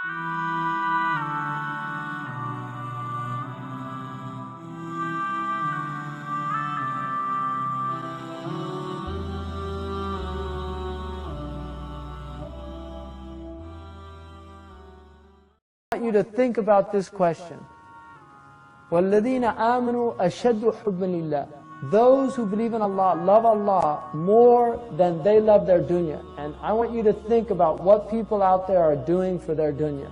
I want you to think about this question. وَالَّذِينَ آمَنُوا أَشَدُّ حُبًّا لِلَّهِ. Those who believe in Allah love Allah more than they love their dunya. And I want you to think about what people out there are doing for their dunya,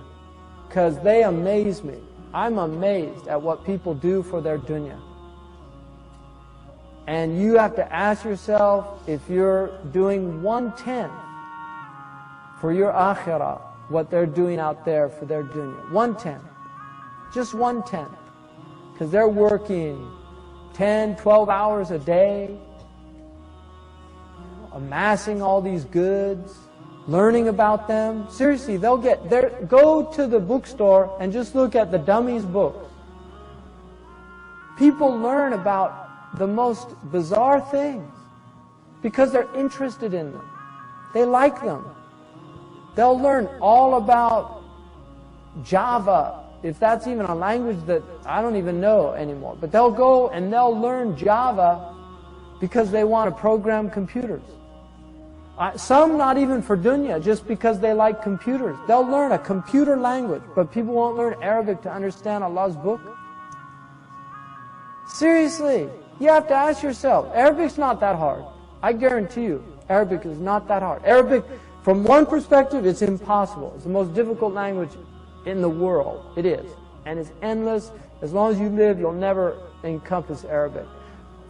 because they amaze me. I'm amazed at what people do for their dunya. And you have to ask yourself, if you're doing 1/10 for your akhirah, what they're doing out there for their dunya. 1/10. Just 1/10. Because they're working 10, 12 hours a day, amassing all these goods, learning about them. Seriously, go to the bookstore and just look at the dummies books. People learn about the most bizarre things because they're interested in them. They like them. They'll learn all about Java, if that's even a language that I don't even know anymore. But they'll go and they'll learn Java because they want to program computers. Some not even for dunya, just because they like computers. They'll learn a computer language, but people won't learn Arabic to understand Allah's book. Seriously, you have to ask yourself, Arabic's not that hard. I guarantee you, Arabic is not that hard. Arabic, from one perspective, it's impossible. It's the most difficult language in the world. It is. And it's endless. As long as you live, you'll never encompass Arabic.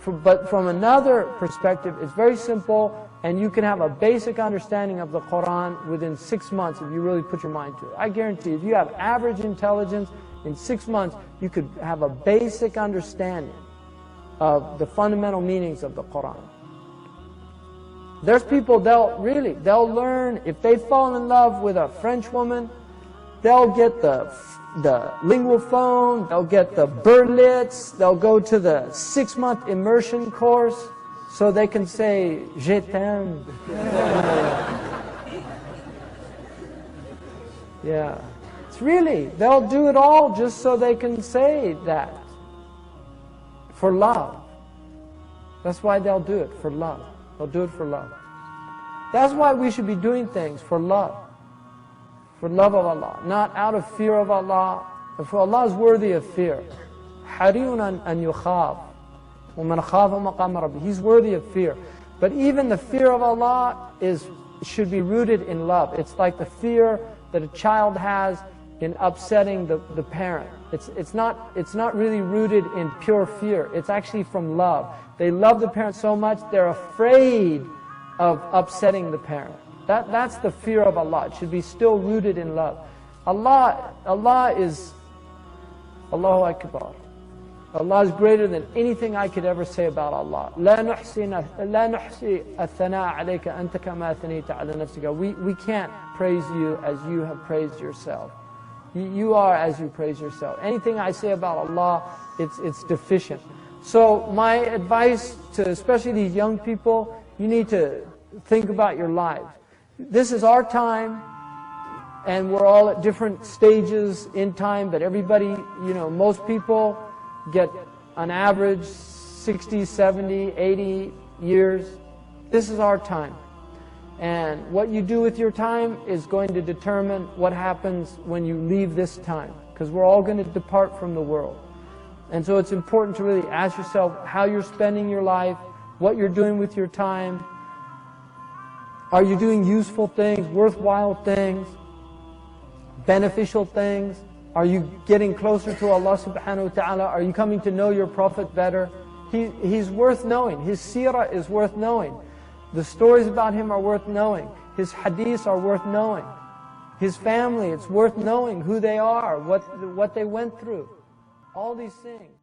But from another perspective, it's very simple, and you can have a basic understanding of the Quran within 6 months if you really put your mind to it. I guarantee if you have average intelligence, in 6 months you could have a basic understanding of the fundamental meanings of the Quran. There's people, they'll learn, if they fall in love with a French woman, they'll get the lingual phone, they'll get the Berlitz, they'll go to the 6-month immersion course so they can say, Je t'aime. Yeah. It's really, they'll do it all just so they can say that. For love. That's why they'll do it, for love. They'll do it for love. That's why we should be doing things for love. For love of Allah, not out of fear of Allah. For Allah is worthy of fear. حَرِيٌّ أَن يُخَافَ وَمَنْ خَافَ مَقَامَ رَبِّهِ. He's worthy of fear. But even the fear of Allah should be rooted in love. It's like the fear that a child has in upsetting the parent. It's not really rooted in pure fear. It's actually from love. They love the parent so much, they're afraid of upsetting the parent. That's the fear of Allah. It should be still rooted in love. Allah is Allahu Akbar. Allah is greater than anything I could ever say about Allah. لا نحصي الثناء عليك أنت كما أثنيت على نفسك. We can't praise you as you have praised yourself. You are as you praise yourself. Anything I say about Allah, it's deficient. So my advice to especially these young people, you need to think about your lives. This is our time, and we're all at different stages in time, but everybody, most people get on average 60, 70, 80 years. This is our time. And what you do with your time is going to determine what happens when you leave this time, because we're all going to depart from the world. And so it's important to really ask yourself how you're spending your life, what you're doing with your time. Are you doing useful things, worthwhile things, beneficial things? Are you getting closer to Allah subhanahu wa ta'ala? Are you coming to know your Prophet better? He's worth knowing. His seerah is worth knowing. The stories about him are worth knowing. His hadiths are worth knowing. His family, it's worth knowing who they are, what they went through. All these things.